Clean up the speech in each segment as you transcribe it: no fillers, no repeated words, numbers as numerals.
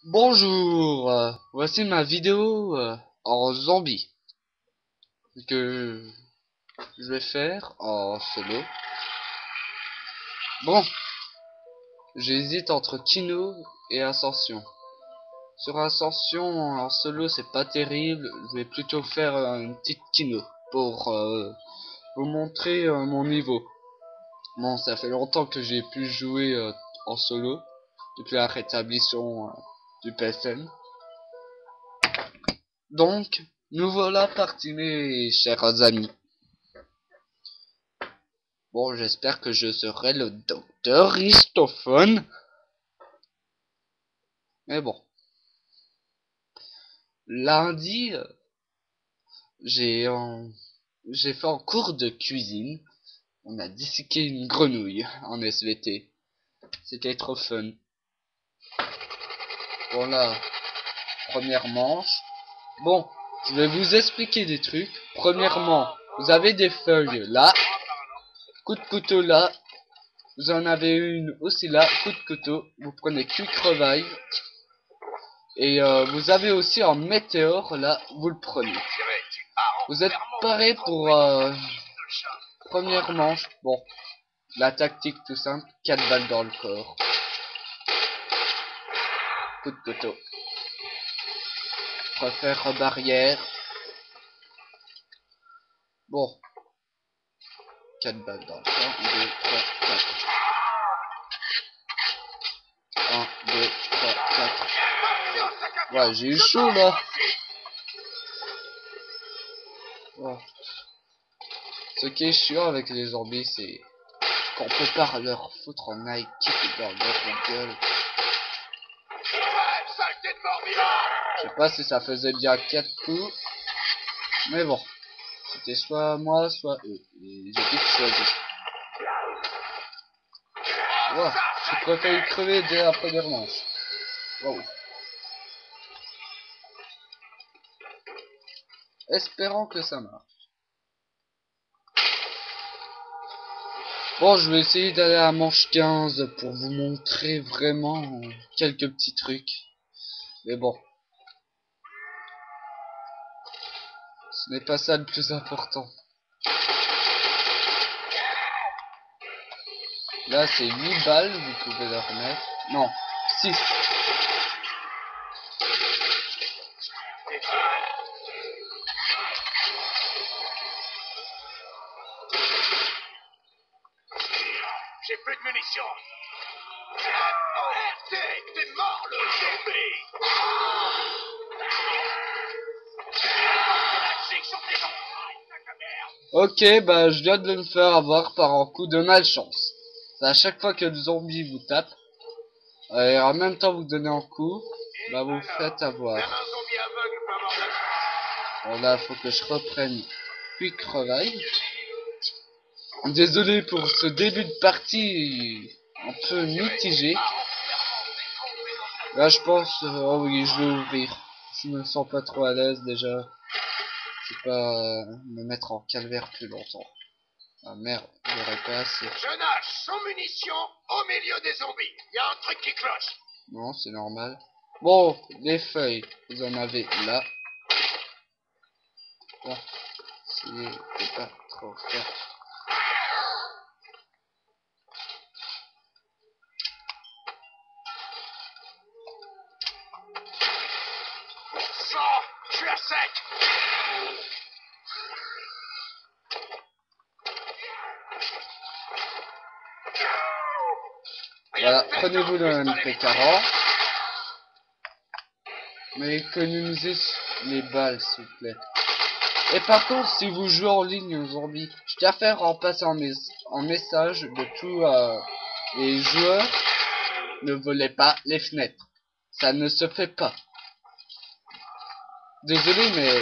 Bonjour, voici ma vidéo en zombie que je vais faire en solo. Bon, j'hésite entre Kino et Ascension. Sur Ascension en solo c'est pas terrible, je vais plutôt faire une petite Kino pour vous montrer mon niveau. Bon, ça fait longtemps que j'ai pu jouer en solo depuis la rétablissement du PSN. Donc, nous voilà partis mes chers amis. Bon, j'espère que je serai le docteur Ristophone. Mais bon. Lundi, j'ai j'ai fait en cours de cuisine. On a disséqué une grenouille en SVT. C'était trop fun. Bon là, première manche. Bon, je vais vous expliquer des trucs. Premièrement, vous avez des feuilles là. Coup de couteau là. Vous en avez une aussi là. Coup de couteau. Vous prenez Quick Revive. Et vous avez aussi un météore là, vous le prenez. Vous êtes paré pour première manche. Bon, la tactique tout simple, 4 balles dans le corps. Coup de couteau. Refaire barrière. Bon, 4 balles dans le corps. 1, 2, 3, 4. 1, 2, 3, 4. Ouais, j'ai eu chaud là. Ouais. Ce qui est chiant avec les zombies, c'est qu'on peut pas leur foutre en Nike dans leur gueule. Je sais pas si ça faisait bien 4 coups. Mais bon. C'était soit moi, soit eux. Et j'ai vite choisi. Wow. J'ai préféré crever dès la première manche. Wow. Espérons que ça marche. Bon, je vais essayer d'aller à la manche 15 pour vous montrer vraiment quelques petits trucs. Mais bon. Ce n'est pas ça le plus important. Là, c'est 8 balles, vous pouvez le remettre. Non, 6. J'ai plus de munitions. T'es mort, le zombie. Ok, bah je viens de me faire avoir par un coup de malchance. C'est à chaque fois que le zombie vous tape, et en même temps vous donnez un coup, bah vous faites avoir. Même un zombie aveugle peut avoir de la chance. Bon là, faut que je reprenne Quick Revive. Désolé pour ce début de partie un peu mitigé. Là je pense, oh oui, je vais ouvrir. Je me sens pas trop à l'aise déjà. Je vais pas me mettre en calvaire plus longtemps. Ah merde, j'aurais pas assez. Je nage sans munitions au milieu des zombies. Y a un truc qui cloche. Non, c'est normal. Bon, les feuilles, vous en avez là. Bon, essayez de pas trop faire. Sors, je suis à sec. Voilà, prenez-vous le MP40. Mais économisez les balles, s'il vous plaît. Et par contre, si vous jouez en ligne aux zombies, je tiens à faire en passer en message de tous les joueurs. Ne volez pas les fenêtres. Ça ne se fait pas. Désolé, mais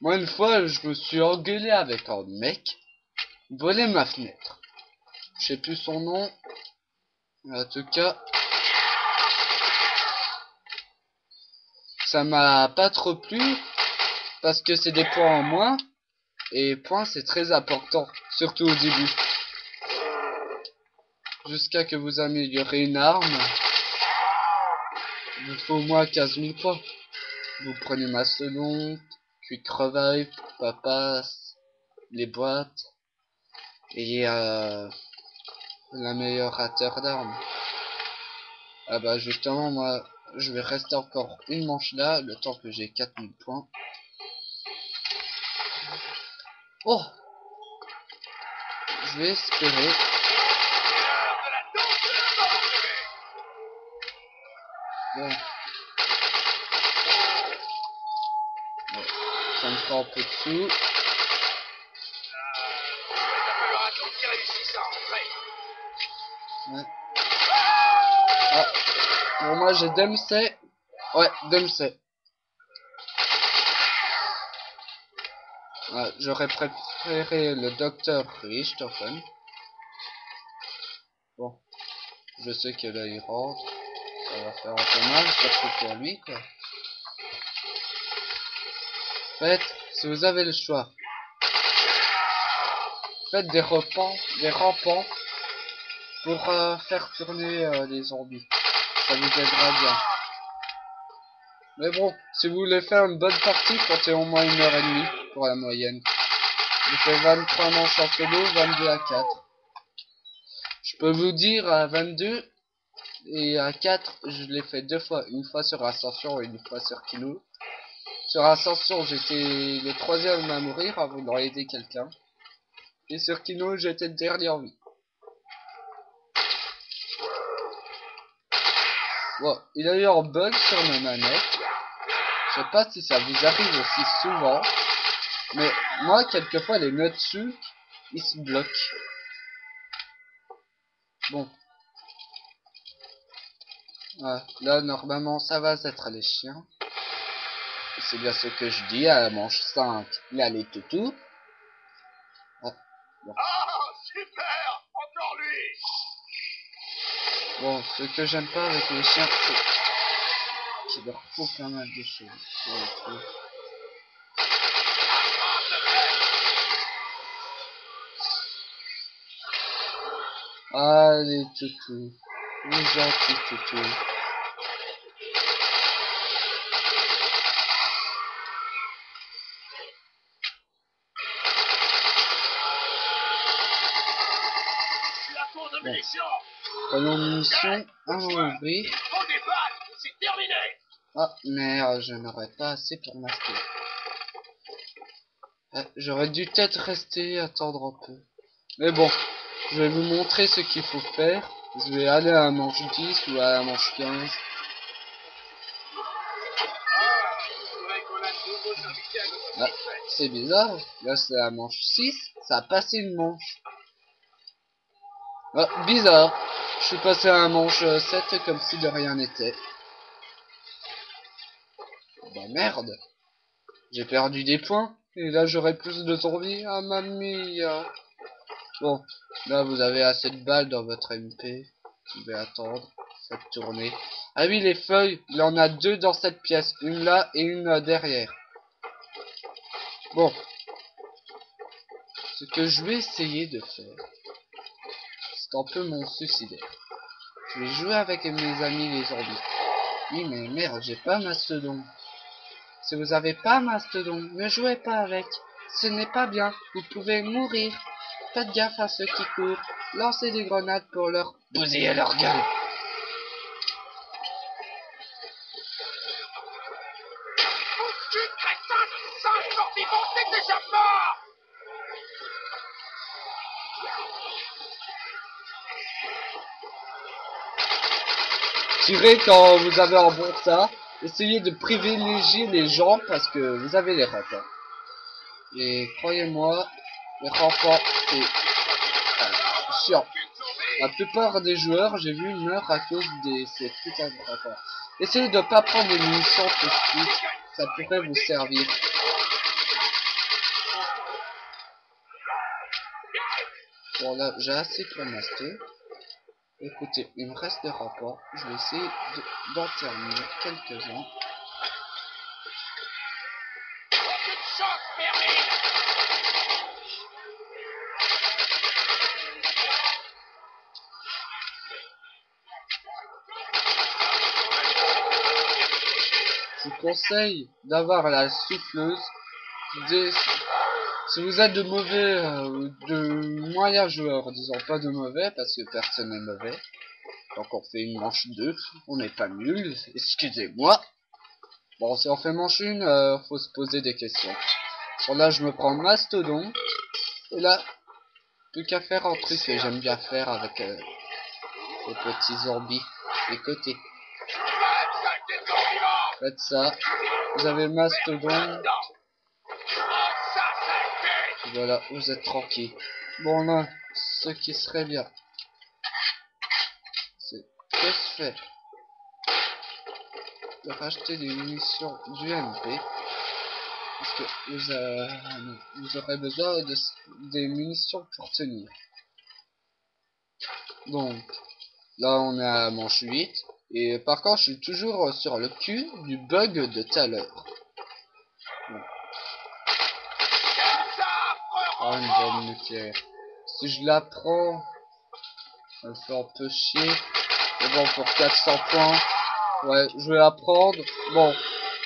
moi une fois, je me suis engueulé avec un mec. Voler ma fenêtre. Je sais plus son nom. En tout cas, ça m'a pas trop plu. Parce que c'est des points en moins. Et points, c'est très important. Surtout au début. Jusqu'à que vous améliorez une arme. Il vous faut au moins 15 000 points. Vous prenez Mastodon, Quick Revive, Papas, les boîtes et l'améliorateur d'armes. Ah bah justement, moi je vais rester encore une manche là, le temps que j'ai 4000 points. Oh, je vais espérer. Bon. Bon. Ça me fera un peu de sous. Ouais. Ah. Pour moi j'ai Dempsey. Ouais, Dempsey. Ouais, j'aurais préféré le docteur Richthofen. Bon, je sais que là il rentre. Ça va faire un peu mal, surtout pour lui quoi. Faites, si vous avez le choix, faites des rampants pour faire tourner les zombies. Ça vous aidera bien. Mais bon, si vous voulez faire une bonne partie, comptez au moins 1h30 pour la moyenne. Je fais 23 manches en solo, 22 à 4. Je peux vous dire à 22 et à 4, je l'ai fait 2 fois. Une fois sur Ascension et une fois sur Kilo. Sur Ascension, j'étais le 3e à mourir à vouloir aider quelqu'un. Et sur Kino, j'étais le dernier en vie. Bon, il a eu un bug sur ma manette. Je sais pas si ça vous arrive aussi souvent. Mais moi, quelquefois, les notes dessus, ils se bloquent. Bon. Ouais, là, normalement, ça va être les chiens. C'est bien ce que je dis à la manche 5. Là, les toutous. Ah, bon. Oh, super! Encore lui! Bon, ce que j'aime pas avec les chiens, c'est qu'il leur faut pas mal de choses. Ah, les toutous. Les gentils toutous. La cour de munitions! Prenons munitions, un ouvrir. Faut des balles! C'est terminé! Ah merde, je n'aurais pas assez pour m'acheter. J'aurais dû peut-être rester attendre un peu. Mais bon, je vais vous montrer ce qu'il faut faire. Je vais aller à la manche 10 ou à la manche 15. Ah, c'est bizarre. Là, c'est la manche 6. Ça a passé une manche. Ah, bizarre. Je suis passé à la manche 7 comme si de rien n'était. Bah merde. J'ai perdu des points. Et là, j'aurai plus de zombies. Ah, mamie. Bon, là, vous avez assez de balles dans votre MP. Vous pouvez attendre. Faites tourner. Ah oui, les feuilles. Il y en a 2 dans cette pièce. Une là et une derrière. Bon. Ce que je vais essayer de faire, c'est un peu mon suicidaire. Je vais jouer avec mes amis les zombies. Oui, mais merde, j'ai pas Mastodon. Si vous avez pas Mastodon, ne jouez pas avec. Ce n'est pas bien. Vous pouvez mourir. Faites gaffe à ceux qui courent. Lancez des grenades pour leur bousiller leur gueule. Tu crétin! 5 morts vivants, c'est déjà mort! Tirez quand vous avez un bon tas. Essayez de privilégier les gens parce que vous avez les rampants. Et croyez-moi, les rampants, c'est chiant. La plupart des joueurs, j'ai vu, meurent à cause de ces putains de rampants. Essayez de pas prendre des munitions tout de suite. Ça pourrait vous servir. Bon là, j'ai assez pour m'acheter. Écoutez, il me reste des rapports. Je vais essayer d'en terminer quelques-uns. Aucune chance, Merlin! je vous conseille d'avoir la souffleuse. Si vous êtes de mauvais, de moyens joueurs, disons pas de mauvais, parce que personne n'est mauvais. Donc on fait une manche 2, on n'est pas nul, excusez-moi. Bon, si on fait manche 1, faut se poser des questions. Bon, là je me prends Mastodon, et là, plus qu'à faire un truc que j'aime bien faire avec les petits zombies des côtés. Faites ça, vous avez Mastodon. Voilà, vous êtes tranquille. Bon là, ce qui serait bien, c'est que se fait de racheter des munitions du MP. Parce que vous aurez besoin des munitions pour tenir. Donc, là on est à manche 8. Et par contre, je suis toujours sur le cul du bug de tout à l'heure. Bon. Oh, une bombe nucléaire. Si je la prends, ça me fait un peu chier. Mais bon, pour 400 points, ouais, je vais la prendre. Bon,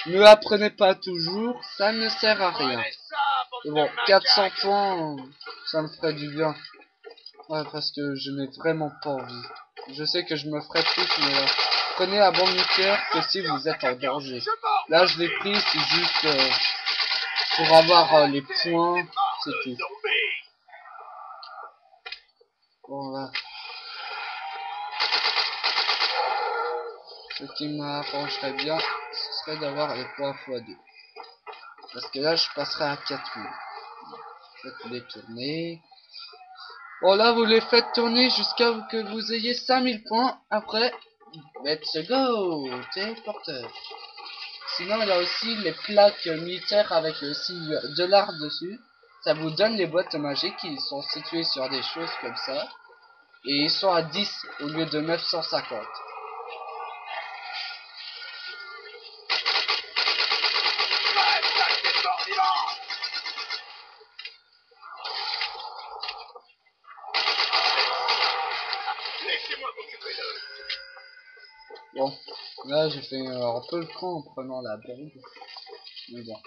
ne la prenez pas toujours, ça ne sert à rien. Mais bon, 400 points, ça me ferait du bien. Ouais, parce que je n'ai vraiment pas envie. Je sais que je me ferai plus, mais là, prenez la bombe nucléaire que si vous êtes en danger. Là, je l'ai pris, c'est juste pour avoir les points, c'est tout. Voilà. Ce qui m'arrangerait bien, ce serait d'avoir les points x2. Parce que là, je passerai à 4000. Faites les tourner. Bon, là, vous les faites tourner jusqu'à ce que vous ayez 5000 points. Après, let's go, téléporteur. Sinon, il y a aussi les plaques militaires avec le signe $$ dessus. Ça vous donne les boîtes magiques qui sont situées sur des choses comme ça. Et ils sont à 10 au lieu de 950. Bon, là j'ai fait un peu le con en prenant la bombe. Mais bon.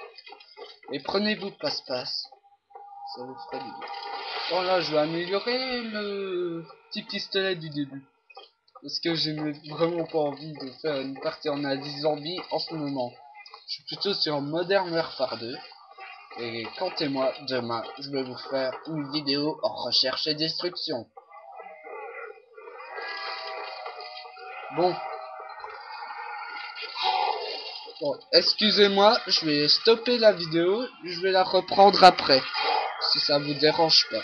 Et prenez-vous passe-passe. Ça vous ferait du bien. Bon là je vais améliorer le petit pistolet du début. Parce que j'ai vraiment pas envie de faire une partie en Asie zombie en ce moment. Je suis plutôt sur Modern Warfare 2. Et comptez-moi, demain je vais vous faire une vidéo en recherche et destruction. Bon, excusez-moi, je vais stopper la vidéo, je vais la reprendre après, si ça vous dérange pas.